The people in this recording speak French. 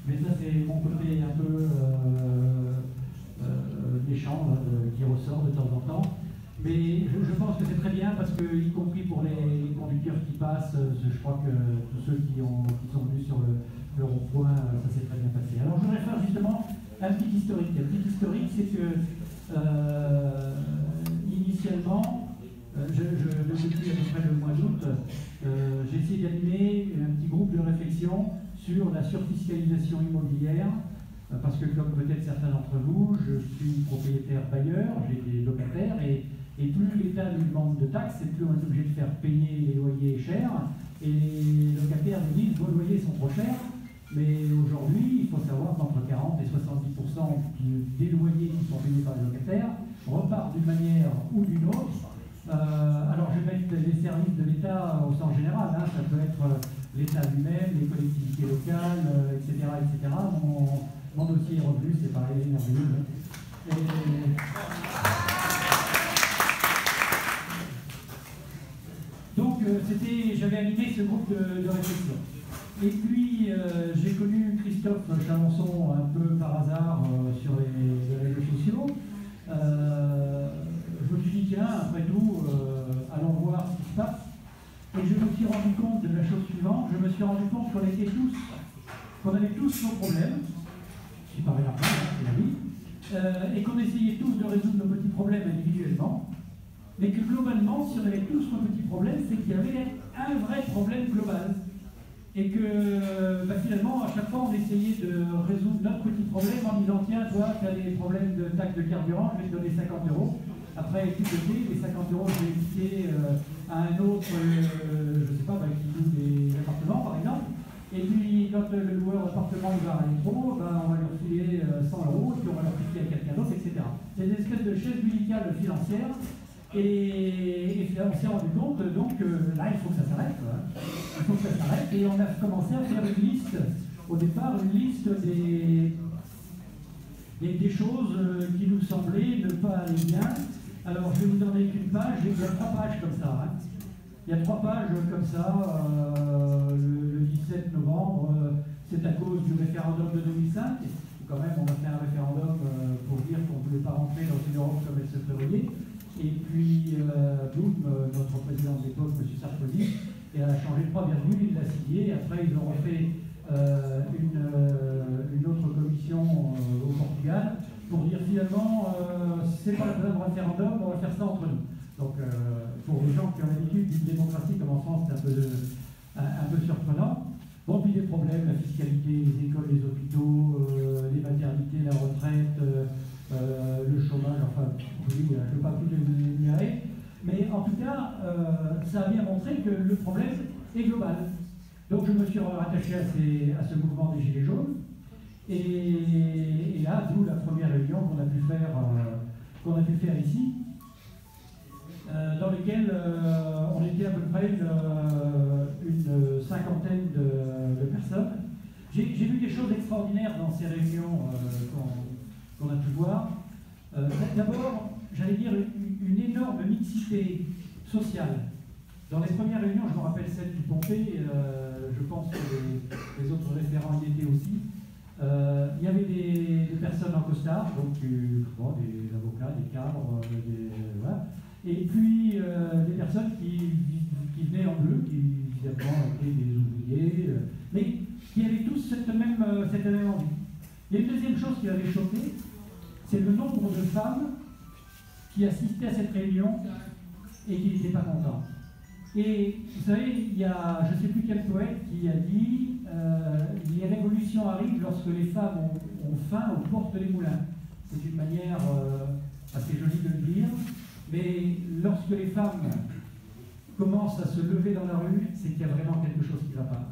Mais ça, c'est mon côté un peu méchant qui ressort de temps en temps. Mais je pense que c'est très bien parce que, y compris pour les conducteurs qui passent, je crois que tous ceux qui sont venus sur le rond-point, ça s'est très bien passé. Alors je voudrais faire justement un petit historique. Un petit historique, c'est que initialement, depuis à peu près le mois d'août, j'ai essayé d'animer un petit groupe de réflexion sur la surfiscalisation immobilière, parce que comme peut-être certains d'entre vous, je suis propriétaire bailleur, j'ai des locataires, et plus l'État nous demande de taxes, et plus on est obligé de faire payer les loyers chers, et les locataires nous disent vos loyers sont trop chers, mais aujourd'hui, il faut savoir qu'entre 40 et 70% des loyers qui sont payés par les locataires repartent d'une manière ou d'une autre. Alors je vais mettre les services de l'État au sens général, hein, ça peut être l'État lui-même, les collectivités locales, etc. etc. Mon dossier est revenu, c'est pareil, merveilleux. Donc j'avais animé ce groupe de réflexion. Et puis j'ai connu Christophe Chalençon un peu par hasard sur les réseaux sociaux. Je me suis dit, tiens, après tout, allons voir ce qui se passe. Et je me suis rendu compte de la chose suivante, je me suis rendu compte qu'on avait tous nos problèmes, qui paraît la c'est la vie, et qu'on essayait tous de résoudre nos petits problèmes individuellement, mais que globalement, si on avait tous nos petits problèmes, c'est qu'il y avait un vrai problème global. Et que finalement, à chaque fois, on essayait de résoudre notre petit problème en disant, tiens, toi, tu as des problèmes de taxe de carburant, je vais te donner 50 €. Après, tu te dis, les 50 €, je vais éviter à un autre, je ne sais pas, qui loue des appartements, par exemple. Et puis, quand le loueur d'appartement va aller trop, on va lui refiler 100 €, et puis on va leur piquer à quelqu'un d'autre, etc. C'est une espèce de chaise musicale financière. Et on s'est rendu compte, donc, là, il faut que ça s'arrête. Il faut que ça s'arrête. Et on a commencé à faire une liste, au départ, une liste des choses qui nous semblaient ne pas aller bien. Alors, je vais vous donner qu'une page, il y a 3 pages comme ça. Hein. Il y a 3 pages comme ça, le 17 novembre, c'est à cause du référendum de 2005. Quand même, on a fait un référendum pour dire qu'on ne voulait pas rentrer dans une Europe comme elle se prévoyait. Et puis, boum, notre président de l'époque, M. Sarkozy, il a changé de 3 virgules, il l'a signé. Après, ils ont refait une autre commission au Portugal pour dire finalement, c'est pas la peine de référendum, on va faire ça entre nous. Donc, pour les gens qui ont l'habitude d'une démocratie comme en France, c'est un peu surprenant. Bon, puis des problèmes, la fiscalité, les écoles, les hôpitaux, les maternités, la retraite, le chômage, enfin, oui, je ne veux pas tout énumérer, mais en tout cas, ça a bien montré que le problème est global. Donc je me suis rattaché à ce mouvement des Gilets jaunes, et là, d'où la première réunion qu'on a pu faire ici, dans laquelle on était à peu près une cinquantaine de personnes. J'ai vu des choses extraordinaires dans ces réunions qu'on a pu voir. D'abord, j'allais dire une énorme mixité sociale. Dans les premières réunions, je me rappelle celle du Pompée, je pense que les autres référents y étaient aussi. Il y avait des personnes en costard, donc des avocats, des cadres, voilà. Et puis des personnes qui venaient en bleu, qui évidemment étaient des ouvriers, mais qui avaient tous cette même envie. Il y a une deuxième chose qui avait choqué, c'est le nombre de femmes qui assistaient à cette réunion et qui n'étaient pas contentes. Et vous savez, il y a, je ne sais plus quel poète qui a dit les révolutions arrivent lorsque les femmes ont faim aux portes des moulins. C'est une manière assez jolie de le dire, mais lorsque les femmes commencent à se lever dans la rue, c'est qu'il y a vraiment quelque chose qui ne va pas.